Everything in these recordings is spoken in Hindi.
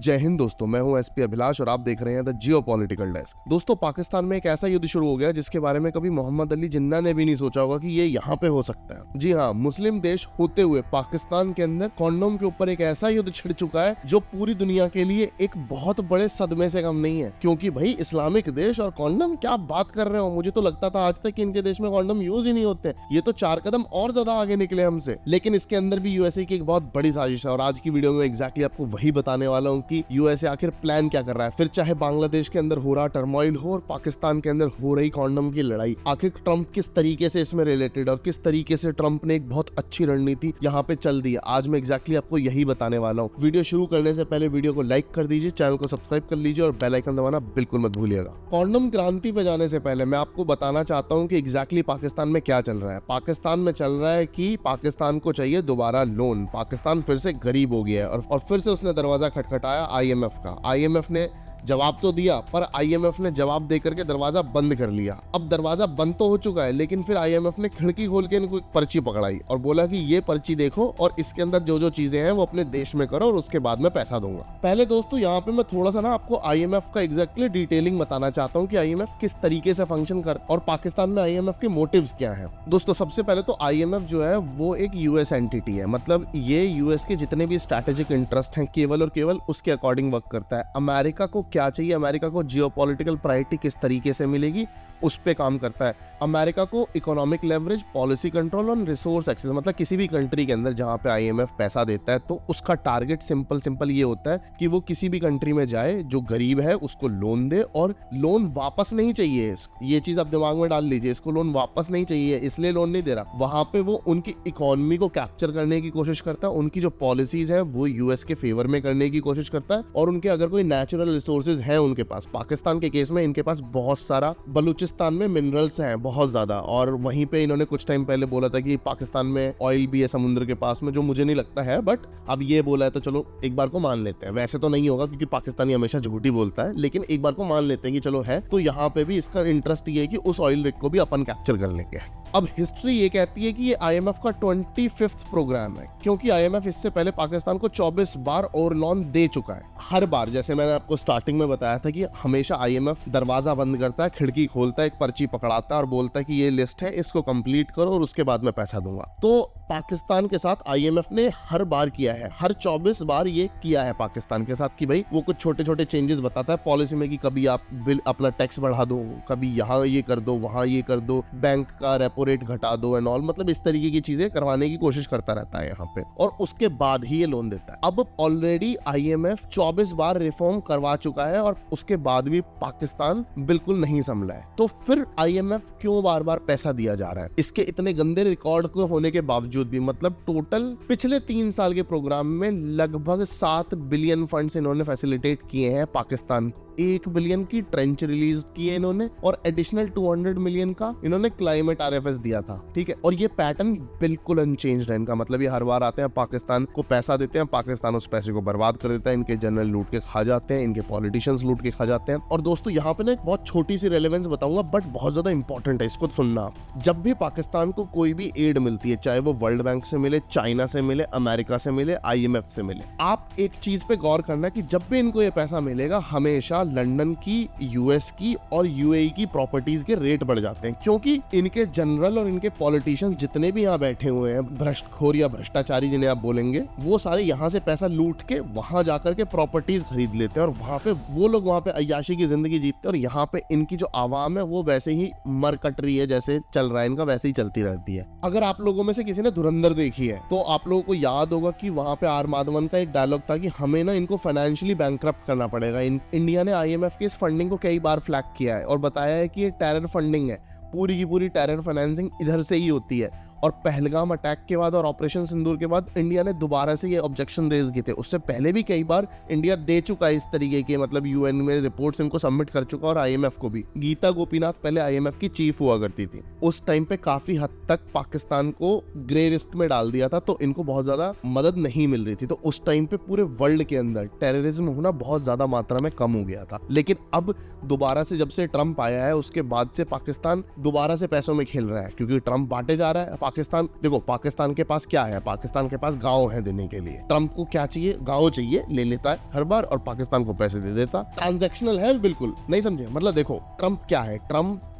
जय हिंद दोस्तों, मैं हूं एसपी अभिलाष और आप देख रहे हैं द जियोपॉलिटिकल डेस्क। दोस्तों, पाकिस्तान में एक ऐसा युद्ध शुरू हो गया जिसके बारे में कभी मोहम्मद अली जिन्ना ने भी नहीं सोचा होगा कि ये यहाँ पे हो सकता है। जी हाँ, मुस्लिम देश होते हुए पाकिस्तान के अंदर कॉन्डोम के ऊपर एक ऐसा युद्ध छिड़ चुका है जो पूरी दुनिया के लिए एक बहुत बड़े सदमे से कम नहीं है। क्योंकि भाई इस्लामिक देश और कॉन्डोम, क्या बात कर रहे हो। मुझे तो लगता था आज तक कि इनके देश में कॉन्डोम यूज ही नहीं होते। ये तो 4 कदम और ज्यादा आगे निकले हमसे। लेकिन इसके अंदर भी यूएसए की एक बहुत बड़ी साजिश है और आज की वीडियो में एग्जैक्टली आपको वही बताने वाला हूँ कि यूएसए आखिर प्लान क्या कर रहा है। फिर चाहे बांग्लादेश के अंदर हो रहा टर्मोइल हो और पाकिस्तान के अंदर हो रही कॉन्डोम की लड़ाई, आखिर ट्रंप किस तरीके से इसमें रिलेटेड और किस तरीके से ट्रंप ने एक बहुत अच्छी रणनीति यहाँ पे चल दी है, आज मैं एग्जैक्टली आपको यही बताने वाला हूँ। वीडियो शुरू करने से पहले वीडियो को लाइक कर दीजिए, चैनल को सब्सक्राइब कर लीजिए और बेल आइकन दबाना बिल्कुल मत भूलिएगा। कॉन्डोम क्रांति पे जाने से पहले मैं आपको बताना चाहता हूँ कि एग्जैक्टली पाकिस्तान में क्या चल रहा है। पाकिस्तान में चल रहा है कि पाकिस्तान को चाहिए दोबारा लोन। पाकिस्तान फिर से गरीब हो गया है और फिर से उसने दरवाजा खटखटाया आईएमएफ का। आईएमएफ ने जवाब तो दिया पर आईएमएफ ने जवाब देकर के दरवाजा बंद कर लिया। अब दरवाजा बंद तो हो चुका है लेकिन फिर आईएमएफ ने खिड़की खोल के इनको एक पर्ची पकड़ाई और बोला कि ये पर्ची देखो और इसके अंदर जो जो चीजें हैं वो अपने देश में करो और उसके बाद में पैसा दूंगा। पहले दोस्तों यहाँ पे मैं थोड़ा सा ना आपको आईएमएफ का एग्जैक्टली डिटेलिंग बताना चाहता हूँ कि आईएमएफ किस तरीके से फंक्शन कर और पाकिस्तान में आईएमएफ के मोटिव्स क्या है। दोस्तों, सबसे पहले तो आईएमएफ जो है वो एक यूएस एंटिटी है। मतलब ये यूएस के जितने भी स्ट्रैटेजिक इंटरेस्ट हैं केवल और केवल उसके अकॉर्डिंग वर्क करता है। अमेरिका को क्या चाहिए, अमेरिका को जियोपॉलिटिकल प्रायोरिटी किस तरीके से मिलेगी, उस पे काम करता है। अमेरिका को इकोनॉमिक लेवरेज, पॉलिसी कंट्रोल और रिसोर्स एक्सेस, मतलब किसी भी कंट्री के अंदर जहां पे आईएमएफ पैसा देता है तो उसका टारगेट सिंपल ये होता है कि वो किसी भी कंट्री में जाए जो गरीब है उसको लोन दे और लोन वापस नहीं चाहिए। ये चीज आप दिमाग में डाल लीजिए, इसको लोन वापस नहीं चाहिए इसलिए लोन नहीं दे रहा। वहां पे वो उनकी इकोनॉमी को कैप्चर करने की कोशिश करता है, उनकी जो पॉलिसीज है वो यूएस के फेवर में करने की कोशिश करता है और उनके अगर कोई नेचुरल रिसोर्सेज है उनके पास, पाकिस्तान के केस में इनके पास बहुत सारा बलूचिस्तान में मिनरल्स हैं बहुत ज्यादा। और वहीं पे इन्होंने कुछ टाइम पहले बोला था कि पाकिस्तान में ऑयल भी है समुद्र के पास में, जो मुझे नहीं लगता है, बट अब ये बोला है तो चलो एक बार को मान लेते हैं। वैसे तो नहीं होगा क्योंकि पाकिस्तानी हमेशा झूठी बोलता है, लेकिन एक बार को मान लेते हैं कि चलो है। तो यहाँ पे भी इसका इंटरेस्ट ये है कि उस ऑयल रिग को भी अपन कैप्चर कर लेंगे। अब हिस्ट्री ये कहती है कि ये आईएमएफ का 25वां प्रोग्राम है, क्योंकि आईएमएफ इससे पहले पाकिस्तान को 24 बार और लोन दे चुका है। हर बार, जैसे मैंने आपको स्टार्टिंग में बताया था कि हमेशा आईएमएफ दरवाजा बंद करता है, खिड़की खोलता है, एक पर्ची पकड़ाता है और बोलता है कि ये लिस्ट है, इसको कंप्लीट करो और उसके बाद मैं पैसा दूंगा। तो पाकिस्तान के साथ आईएमएफ ने हर बार किया है, हर 24 बार ये किया है पाकिस्तान के साथ कि भाई वो कुछ छोटे छोटे चेंजेस बताता है पॉलिसी में कि कभी आप बिल अपना टैक्स बढ़ा दो, कभी यहाँ ये कर दो, वहां ये कर दो, बैंक का रेपो रेट घटा दो एंड ऑल। मतलब इस तरीके की चीजें करवाने की कोशिश करता रहता है यहाँ पे और उसके बाद ही ये लोन देता है। अब ऑलरेडी आईएमएफ 24 बार रिफॉर्म करवा चुका है और उसके बाद भी पाकिस्तान बिल्कुल नहीं संभला है। तो फिर आईएमएफ क्यों बार बार पैसा दिया जा रहा है? इसके इतने गंदे रिकॉर्ड को होने के बावजूद भी, मतलब टोटल पिछले 3 साल के प्रोग्राम में लगभग 7 बिलियन फंड्स इन्होंने फैसिलिटेट किए हैं पाकिस्तान को। 1 बिलियन की ट्रेंच रिलीज की है इन्होंने और एडिशनल 200 मिलियन का इन्होंने क्लाइमेट आरएफएस दिया था। ठीक है, और ये पैटर्न बिल्कुल अनचेंज्ड है इनका। मतलब ये हर बार आते हैं, पाकिस्तान को पैसा देते हैं, पाकिस्तान उस पैसे को बर्बाद कर देता है, इनके जनरल लूट के खा जाते हैं, इनके पॉलिटिशियंस लूट के खा जाते हैं। और दोस्तों यहाँ पे ना एक बहुत छोटी सी रेलेवेंस बताऊंगा बट बहुत ज्यादा इंपॉर्टेंट है, इसको सुनना। जब भी पाकिस्तान को कोई भी एड मिलती है, चाहे वो वर्ल्ड बैंक से मिले, चाइना से मिले, अमेरिका से मिले, आईएमएफ से मिले, आप एक चीज पे गौर करना कि जब भी इनको ये पैसा मिलेगा हमेशा लंदन की, यूएस की और यूएई की प्रॉपर्टीज के रेट बढ़ जाते हैं, क्योंकि इनके जनरल और इनके पॉलिटिशियंस जितने भी यहाँ बैठे हुए हैं, भ्रष्टखोर या भ्रष्टाचारी जिन्हें आप बोलेंगे, वो सारे यहाँ से पैसा लूट के वहां जाकर के प्रॉपर्टीज खरीद लेते हैं और वहां पे वो लोग वहां पे अय्याशी की जिंदगी जीतते हैं और यहाँ पे इनकी जो आवाम है वो वैसे ही मर कट रही है, जैसे चल रहा है इनका वैसे ही चलती रहती है। अगर आप लोगों में से किसी ने धुरंधर देखी है तो आप लोगों को याद होगा कि वहां पे आर माधवन का एक डायलॉग था कि हमें ना इनको फाइनेंशियली बैंकरप्ट करना पड़ेगा। इंडिया ने आईएमएफ की इस फंडिंग को कई बार फ्लैग किया है और बताया है कि ये टेरर फंडिंग है, पूरी की पूरी टेरर फाइनेंसिंग इधर से ही होती है। और पहलगाम अटैक के बाद और ऑपरेशन सिंदूर के बाद इंडिया ने दोबारा से ये ऑब्जेक्शन रेज किए थे। उससे पहले भी कई बार इंडिया दे चुका है इस तरीके के, मतलब यूएन में रिपोर्ट्स इनको सबमिट कर चुका और आईएमएफ को भी। गीता गोपीनाथ पहले आईएमएफ की चीफ हुआ करती थी, उस टाइम पे काफी हद तक पाकिस्तान को ग्रे लिस्ट में डाल दिया था तो इनको बहुत ज्यादा मदद नहीं मिल रही थी। तो उस टाइम पे पूरे वर्ल्ड के अंदर टेररिज्म होना बहुत ज्यादा मात्रा में कम हो गया था। लेकिन अब दोबारा से जब से ट्रंप आया है उसके बाद से पाकिस्तान दोबारा से पैसों में खेल रहा है, क्योंकि ट्रंप बांटे जा रहा है, पाकिस्तान, देखो पाकिस्तान के पास क्या है, पाकिस्तान के पास गांव है देने के लिए। ट्रंप को क्या चाहिए, गांव चाहिए, ले लेता है हर बार और पाकिस्तान को पैसे दे देता। ट्रांजैक्शनल है बिल्कुल, नहीं समझे, मतलब देखो ट्रंप क्या है, ट्रंप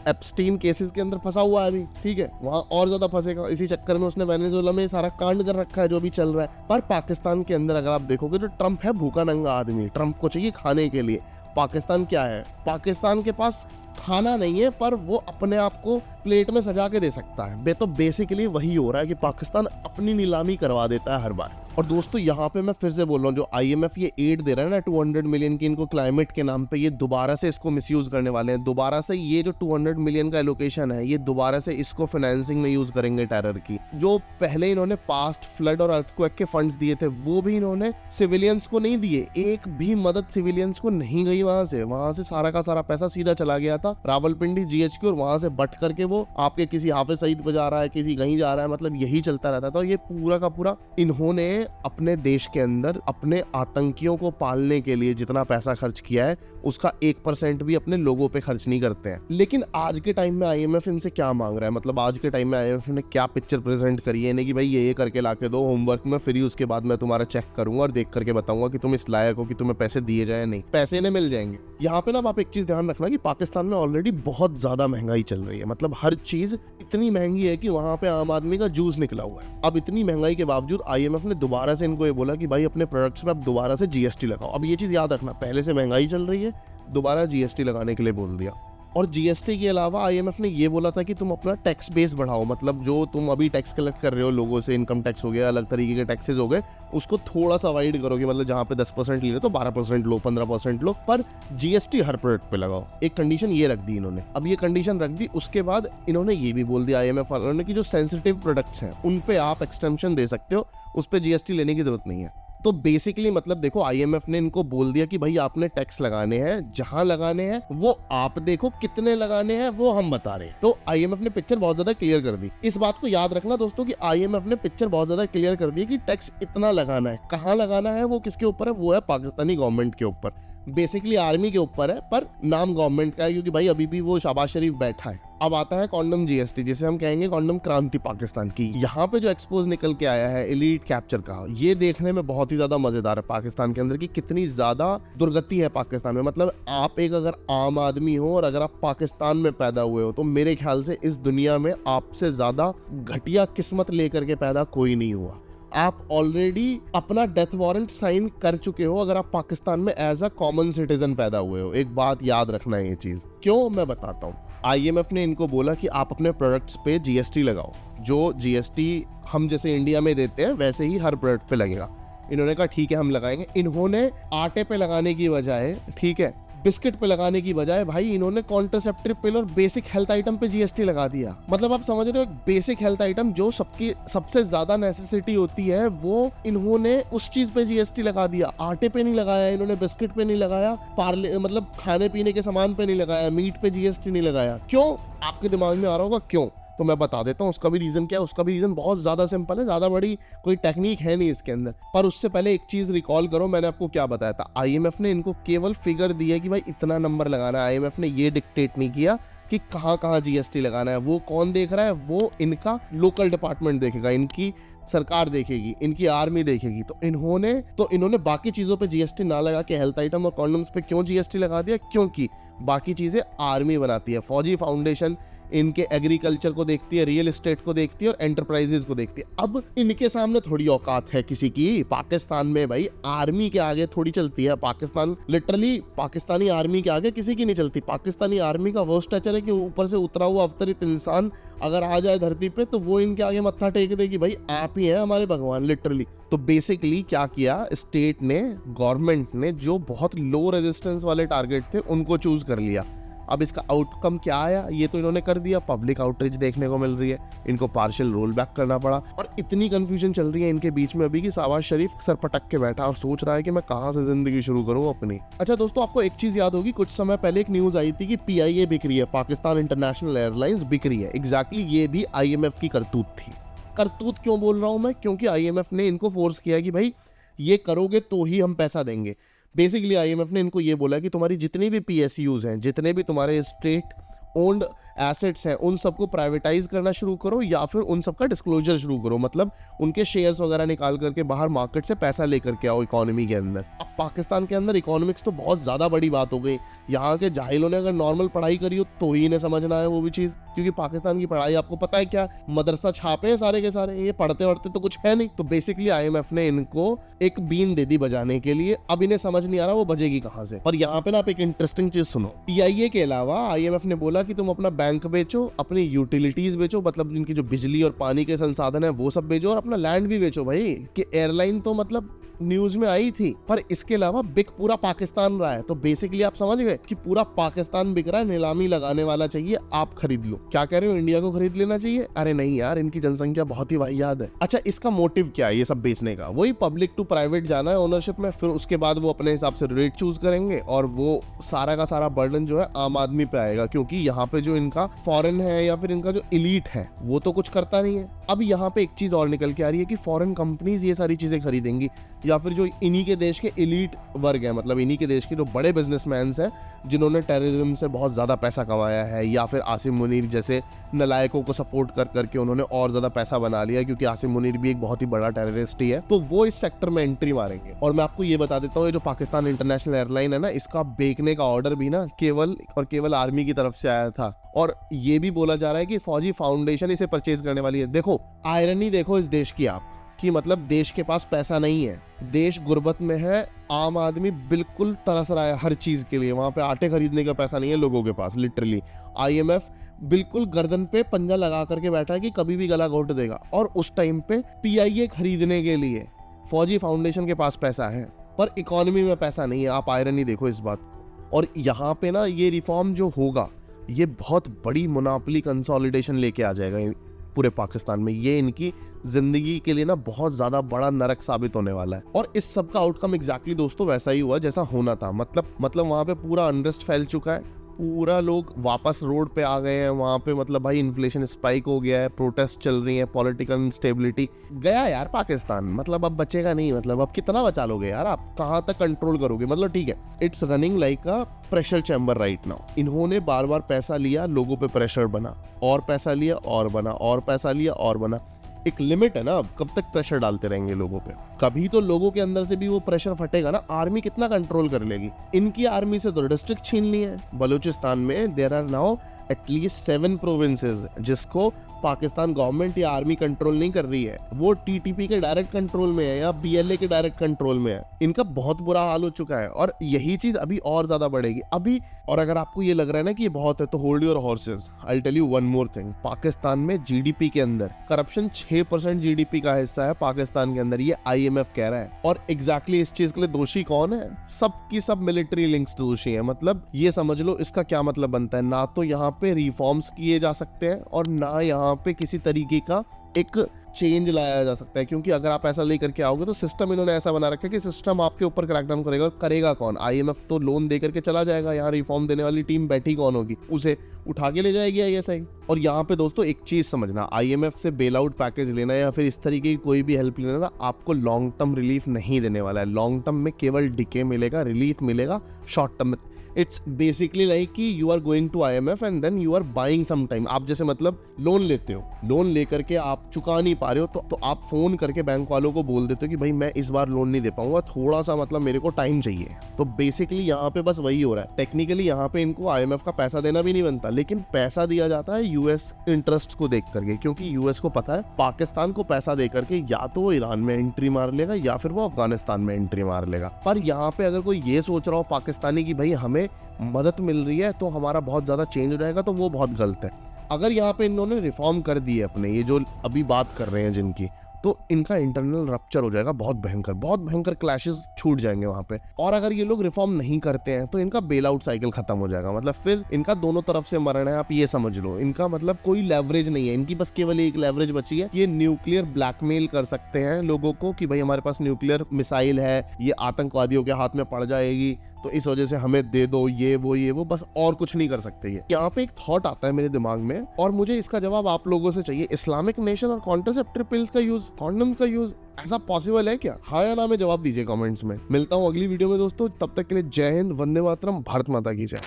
एप्स्टीन केसेस के अंदर फंसा हुआ है अभी, ठीक है, वहां और ज्यादा फंसेगा। इसी चक्कर में उसने वेनेजुएला में सारा कांड कर रखा है जो भी चल रहा है। पर पाकिस्तान के अंदर अगर आप देखोगे तो ट्रंप है भूखा नंगा आदमी, ट्रंप को चाहिए खाने के लिए। पाकिस्तान क्या है, पाकिस्तान के पास खाना नहीं है पर वो अपने आप को प्लेट में सजा के दे सकता है। तो बेसिकली वही हो रहा है कि पाकिस्तान अपनी नीलामी करवा देता है हर बार। और दोस्तों यहाँ पे मैं फिर से बोल रहा हूँ, जो आईएमएफ ये एड दे रहा है ना 200 मिलियन की इनको क्लाइमेट के नाम पे, ये दोबारा से इसको मिसयूज करने वाले हैं। दोबारा से ये जो 200 मिलियन का एलोकेशन है, ये दोबारा से इसको फाइनेंसिंग में यूज करेंगे टेरर की। जो पहले इन्होंने पास्ट फ्लड और अर्थक्वेक के फंड्स दिए थे वो भी इन्होंने सिविलियंस को नहीं दिए, एक भी मदद सिविलियंस को नहीं गई। वहां से सारा का सारा पैसा सीधा चला गया था रावलपिंडी जीएचक्यू, और वहां से बट करके वो आपके किसी हाफिज सईद पे जा रहा है, किसी कहीं जा रहा है, मतलब यही चलता रहता था। ये पूरा का पूरा इन्होंने अपने देश के अंदर अपने आतंकियों को पालने के लिए जितना पैसा खर्च किया है उसका 1% भी अपने लोगों पे खर्च नहीं करते हैं। लेकिन आज के टाइम में आईएमएफ इनसे क्या मांग रहा है, मतलब आज के टाइम में आईएमएफ ने क्या पिक्चर प्रेजेंट करी है कि भाई ये करके लाके दो होमवर्क में, फिर उसके बाद मैं तुम्हारा चेक करूंगा और देख करके बताऊंगा कि तुम इस लायक हो कि तुम्हें पैसे दिए जाए नहीं। पैसे इन्हें मिल जाएंगे। यहाँ पे ना आप एक चीज ध्यान रखना कि पाकिस्तान में ऑलरेडी बहुत ज्यादा महंगाई चल रही है, मतलब हर चीज इतनी महंगी है कि वहां पे आम आदमी का जूस निकला हुआ है। अब इतनी महंगाई के बावजूद आईएमएफ ने दोबारा से इनको ये बोला कि भाई अपने प्रोडक्ट्स पे अब दोबारा से जीएसटी लगाओ। अब ये चीज याद रखना, पहले से महंगाई चल रही है, दोबारा जीएसटी लगाने के लिए बोल दिया। और जीएसटी के अलावा आईएमएफ ने ये बोला था कि तुम अपना टैक्स बेस बढ़ाओ, मतलब जो तुम अभी टैक्स कलेक्ट कर रहे हो लोगों से, इनकम टैक्स हो गया, अलग तरीके के टैक्सेस हो गए, उसको थोड़ा सा वाइड करोगे, मतलब जहां पे 10% ले रहे तो 12% लो, 15% लो, पर जीएसटी हर प्रोडक्ट पे लगाओ। एक कंडीशन ये रख दी इन्होंने। अब ये कंडीशन रख दी, उसके बाद इन्होंने ये भी बोल दिया आईएमएफ वालों ने कि जो सेंसिटिव प्रोडक्ट्स हैं उन पे आप एक्सटेंशन दे सकते हो, उस पे जीएसटी लेने की जरूरत नहीं है। तो बेसिकली मतलब देखो आईएमएफ ने इनको बोल दिया कि भाई आपने टैक्स लगाने हैं, जहां लगाने हैं वो आप देखो, कितने लगाने हैं वो हम बता रहे हैं। तो आईएमएफ ने पिक्चर बहुत ज्यादा क्लियर कर दी। इस बात को याद रखना दोस्तों कि आईएमएफ ने पिक्चर बहुत ज्यादा क्लियर कर दी कि टैक्स इतना लगाना है, कहां लगाना है, वो किसके ऊपर है, वो है पाकिस्तानी गवर्नमेंट के ऊपर, बेसिकली आर्मी के ऊपर है, पर नाम गवर्नमेंट का है क्योंकि भाई अभी भी वो शहबाज शरीफ बैठा है। अब आता है कॉन्डम जीएसटी, जिसे हम कहेंगे कॉन्डम क्रांति पाकिस्तान की। यहाँ पे जो एक्सपोज निकल के आया है एलीट कैप्चर का, ये देखने में बहुत ही ज्यादा मजेदार है पाकिस्तान के अंदर की कितनी ज्यादा दुर्गति है पाकिस्तान में। मतलब आप एक अगर आम आदमी हो और अगर आप पाकिस्तान में पैदा हुए हो तो मेरे ख्याल से इस दुनिया में आपसे ज्यादा घटिया किस्मत लेकर के पैदा कोई नहीं हुआ। आप ऑलरेडी अपना डेथ वारंट साइन कर चुके हो अगर आप पाकिस्तान में एज अ कॉमन सिटीजन पैदा हुए हो। एक बात याद रखना है, ये चीज क्यों मैं बताता हूँ। आईएमएफ ने इनको बोला कि आप अपने प्रोडक्ट्स पे जीएसटी लगाओ, जो जीएसटी हम जैसे इंडिया में देते हैं वैसे ही हर प्रोडक्ट पे लगेगा। इन्होंने कहा ठीक है हम लगाएंगे। इन्होंने आटे पे लगाने की बजाय, ठीक है, बिस्किट पे लगाने की बजाय भाई इन्होंने कॉन्ट्रासेप्टिव पिल और बेसिक हेल्थ आइटम पे जीएसटी लगा दिया। मतलब आप समझ रहे हो, एक बेसिक हेल्थ आइटम जो सबकी सबसे ज्यादा नेसेसिटी होती है वो इन्होंने उस चीज पे जीएसटी लगा दिया। आटे पे नहीं लगाया इन्होंने, बिस्किट पे नहीं लगाया, पार्ले मतलब खाने पीने के सामान पे नहीं लगाया, मीट पे जीएसटी नहीं लगाया। क्यों, आपके दिमाग में आ रहा होगा क्यों, तो मैं बता देता हूँ उसका भी रीजन क्या है। उसका भी रीजन बहुत ज्यादा सिंपल है, ज्यादा बड़ी कोई टेक्निक है नहीं इसके अंदर। पर उससे पहले एक चीज रिकॉल करो, मैंने आपको क्या बताया था। आईएमएफ ने इनको केवल फिगर दी है कि भाई इतना नंबर लगाना है। आईएमएफ ने ये डिक्टेट नहीं किया कि कहाँ कहाँ जीएसटी लगाना है। वो कौन देख रहा है, वो इनका लोकल डिपार्टमेंट देखेगा, इनकी सरकार देखेगी, इनकी आर्मी देखेगी। तो इन्होंने बाकी चीजों पे जीएसटी ना लगा के हेल्थ आइटम और कॉन्डम्स पे क्यों जीएसटी लगा दिया, क्योंकि बाकी चीजें आर्मी बनाती है। फौजी फाउंडेशन इनके एग्रीकल्चर को देखती है, रियल एस्टेट को देखती है और एंटरप्राइजेस को देखती है। अब इनके सामने थोड़ी औकात है किसी की। पाकिस्तान में भाई आर्मी के आगे थोड़ी चलती है। पाकिस्तान लिटरली पाकिस्तानी आर्मी के आगे किसी की नहीं चलती। पाकिस्तानी आर्मी का वो स्ट्रक्चर है कि ऊपर से उतरा हुआ अवतरित इंसान अगर आ जाए धरती पे तो वो इनके आगे मत्था टेक दे कि भाई आप ही हैं हमारे भगवान, लिटरली। तो बेसिकली क्या किया स्टेट ने, गवर्नमेंट ने, जो बहुत लो रेजिस्टेंस वाले टारगेट थे उनको चूज कर लिया। अब इसका आउटकम क्या आया, ये तो इन्होंने कर दिया। पब्लिक आउटरीच देखने को मिल रही है, इनको पार्शियल रोल बैक करना पड़ा। और इतनी कंफ्यूजन चल रही है इनके बीच में अभी कि शहबाज शरीफ सर पटक के बैठा और सोच रहा है कि मैं कहां से जिंदगी शुरू करूं अपनी। अच्छा दोस्तों, आपको एक चीज याद होगी, कुछ समय पहले एक न्यूज आई थी कि पीआईए बिक रही है, पाकिस्तान इंटरनेशनल एयरलाइंस बिक रही है। एग्जैक्टली ये भी आईएमएफ की करतूत थी। करतूत क्यों बोल रहा हूं मैं, क्योंकि आईएमएफ ने इनको फोर्स किया कि भाई ये करोगे तो ही हम पैसा देंगे। बेसिकली आईएमएफ ने इनको ये बोला कि तुम्हारी जितनी भी पीएसयूज हैं, जितने भी तुम्हारे स्टेट ओन्ड एसेट्स हैं उन सबको प्राइवेटाइज करना शुरू करो या फिर उन सबका डिस्क्लोजर शुरू करो, मतलब उनके शेयर्स वगैरह निकाल करके बाहर मार्केट से पैसा लेकर के आओ इकोनॉमी के अंदर। अब पाकिस्तान के अंदर इकोनॉमिक्स तो बहुत ज्यादा बड़ी बात हो गई। यहाँ के जाहिलों ने अगर नॉर्मल पढ़ाई करी हो तो ही इन्हें समझना है वो भी चीज, क्योंकि पाकिस्तान की पढ़ाई आपको पता है क्या, मदरसा छापे हैं सारे के सारे, ये पढ़ते वढ़ते तो कुछ है नहीं। तो बेसिकली IMF ने इनको एक बीन दे दी बजाने के लिए, अब इन्हें समझ नहीं आ रहा वो बजेगी कहां से। और यहाँ पे ना आप एक इंटरेस्टिंग चीज सुनो, PIA के अलावा IMF ने बोला कि तुम अपना बैंक बेचो, अपनी यूटिलिटीज बेचो, मतलब इनकी जो बिजली और पानी के संसाधन है वो सब बेचो, और अपना लैंड भी बेचो भाई। कि एयरलाइन तो मतलब न्यूज में आई थी, पर इसके अलावा बिक पूरा पाकिस्तान रहा है। तो बेसिकली आप समझ गए कि पूरा पाकिस्तान बिक रहा है, नीलामी लगाने वाला चाहिए, आप खरीद लो। क्या कह रहे हो, इंडिया को खरीद लेना चाहिए? अरे नहीं यार, इनकी जनसंख्या बहुत ही वाहियात है। अच्छा, इसका मोटिव क्या है ये सब बेचने का? वही पब्लिक टू प्राइवेट जाना है ओनरशिप में, फिर उसके बाद वो अपने हिसाब से रेट चूज करेंगे और वो सारा का सारा बर्डन जो है आम आदमी पे आएगा, क्योंकि यहाँ पे जो इनका फॉरेन है या फिर इनका जो इलीट है वो तो कुछ करता नहीं है। अब यहाँ पे एक चीज और निकल के आ रही है कि फॉरेन कंपनीज ये सारी चीजें खरीदेंगी, या फिर जो इन्हीं के देश के इलीट वर्ग है, मतलब इन्हीं के देश के जो बड़े बिजनेसमैन हैं जिन्होंने टेररिज्म से बहुत ज्यादा पैसा कमाया है, या फिर आसिम मुनीर जैसे नलायकों को सपोर्ट कर करके उन्होंने और ज्यादा पैसा बना लिया, क्योंकि आसिम मुनीर भी एक बहुत ही बड़ा टेररिस्ट ही है, तो वो इस सेक्टर में एंट्री मारेंगे। और मैं आपको ये बता देता हूँ, ये जो पाकिस्तान इंटरनेशनल एयरलाइन है ना, इसका बेचने का ऑर्डर भी ना केवल और केवल आर्मी की तरफ से आया था, और ये भी बोला जा रहा है कि फौजी फाउंडेशन इसे परचेज करने वाली है। देखो आयरनी देखो इस देश की आप, कि मतलब देश के पास पैसा नहीं है, देश गुर्बत में है, आम आदमी बिल्कुल तरस रहा है हर चीज के लिए, वहां पे आटे खरीदने का पैसा नहीं है लोगों के पास लिटरली। IMF बिल्कुल गर्दन पे पंजा लगा करके बैठा है कि कभी भी गला घोट देगा, और उस टाइम पे PIA खरीदने के लिए फौजी फाउंडेशन के पास पैसा है, पर इकोनॉमी में पैसा नहीं है। आप आयरनी देखो इस बात को। और यहाँ पे ना ये रिफॉर्म जो होगा, ये बहुत बड़ी मोनोपोली कंसोलिडेशन लेके आ जाएगा पूरे पाकिस्तान में। ये इनकी जिंदगी के लिए ना बहुत ज्यादा बड़ा नरक साबित होने वाला है। और इस सब का आउटकम एग्जैक्टली दोस्तों वैसा ही हुआ जैसा होना था। मतलब वहां पे पूरा अनरेस्ट फैल चुका है, पूरा लोग वापस रोड पे आ गए हैं वहां पे, मतलब भाई इन्फ्लेशन स्पाइक हो गया है, प्रोटेस्ट चल रही है, पॉलिटिकल इंस्टेबिलिटी गया यार पाकिस्तान। मतलब अब बचेगा नहीं, मतलब अब कितना बचा लोगे यार, आप कहां तक कंट्रोल करोगे? मतलब ठीक है, it's running like a pressure chamber right now. इन्होंने बार बार पैसा लिया, लोगों पे प्रेशर बना, और पैसा लिया और बना, और पैसा लिया और बना। एक लिमिट है ना, अब कब तक प्रेशर डालते रहेंगे लोगों पे? कभी तो लोगों के अंदर से भी वो प्रेशर फटेगा ना। आर्मी कितना कंट्रोल कर लेगी? इनकी आर्मी से तो डिस्ट्रिक्ट छीन ली है। बलूचिस्तान में there are now at least 7 provinces जिसको पाकिस्तान गवर्नमेंट या आर्मी कंट्रोल नहीं कर रही है, वो TTP के डायरेक्ट कंट्रोल में है या BLA के डायरेक्ट कंट्रोल में है। इनका बहुत बुरा हाल हो चुका है, और यही चीज अभी और ज्यादा बढ़ेगी अभी। और अगर आपको ये लग रहा है ना कि ये बहुत है, तो hold your horses, I will tell you one more thing. Pakistan में GDP के अंदर करप्शन 6% GDP का हिस्सा है पाकिस्तान के अंदर, ये IMF कह रहा है। और एग्जैक्टली इस चीज के लिए दोषी कौन है? सबकी सब मिलिट्री लिंक्स दोषी है। मतलब ये समझ लो, इसका क्या मतलब बनता है, ना तो यहाँ पे रिफॉर्म्स किए जा सकते हैं और ना यहाँ पे किसी तरीके का एक चेंज लाया जा सकता है, क्योंकि अगर आप ऐसा लेकर के आओगे तो सिस्टम इन्होंने ऐसा बना रखा है कि सिस्टम आपके ऊपर क्रैकडाउन करेगा कौन? IMF तो लोन दे करके चला जाएगा, यहाँ रिफॉर्म देने वाली टीम बैठी कौन होगी? उसे उठा के ले जाएगी ISI। और यहाँ पे दोस्तों एक चीज समझना, IMF से बेल आउट पैकेज लेना या फिर इस तरीके की कोई भी हेल्प लेना ना, आपको लॉन्ग टर्म रिलीफ नहीं देने वाला है। लॉन्ग टर्म में केवल डिके मिलेगा, रिलीफ मिलेगा। शॉर्ट टर्म में इट्स बेसिकली लाइक कि you are going to IMF and then you are buying some time. आप जैसे मतलब लोन लेते हो, लोन लेकर के आप चुका नहीं पा रहे हो, तो आप फोन करके बैंक वालों को बोल देते हो कि भाई मैं इस बार लोन नहीं दे पाऊंगा, थोड़ा सा मतलब मेरे को टाइम चाहिए। तो बेसिकली यहाँ पे बस वही हो रहा है। टेक्निकली यहाँ पे इनको IMF का पैसा देना भी नहीं बनता, लेकिन पैसा दिया जाता है US इंटरेस्ट को देख करके, क्योंकि US को पता है पाकिस्तान को पैसा दे करके या तो वो ईरान में एंट्री मार लेगा या फिर वो अफगानिस्तान में एंट्री मार लेगा। पर यहाँ पे अगर कोई ये सोच रहा हो पाकिस्तानी की भाई हमें मदद मिल रही है तो हमारा बहुत ज्यादा चेंज हो जाएगा, तो वो बहुत गलत है। अगर यहाँ पे इन्होंने रिफॉर्म कर दिए अपने, ये जो अभी बात कर रहे हैं जिनकी, तो इनका इंटरनल रप्चर हो जाएगा बहुत भयंकर क्लैशेस छूट जाएंगे वहां पे। और अगर ये लोग रिफॉर्म नहीं करते हैं तो इनका बेल आउट साइकिल खत्म हो जाएगा। मतलब फिर इनका दोनों तरफ से मरण है, आप ये समझ लो। इनका मतलब कोई लेवरेज नहीं है, इनकी बस केवल एक लेवरेज बची है, ये न्यूक्लियर ब्लैकमेल कर सकते हैं लोगों को कि भाई हमारे पास न्यूक्लियर मिसाइल है, ये आतंकवादियों के हाथ में पड़ जाएगी, तो इस वजह से हमें दे दो, ये वो बस, और कुछ नहीं कर सकते। ये यहाँ पे एक थॉट आता है मेरे दिमाग में और मुझे इसका जवाब आप लोगों से चाहिए। इस्लामिक नेशन और कॉन्ट्रासेप्टिव पिल्स का यूज, कॉन्डोम का यूज, ऐसा पॉसिबल है क्या? हाँ या ना में जवाब दीजिए कमेंट्स में। मिलता हूँ अगली वीडियो में दोस्तों, तब तक के लिए जय हिंद, वंदे मातरम, भारत माता की जय।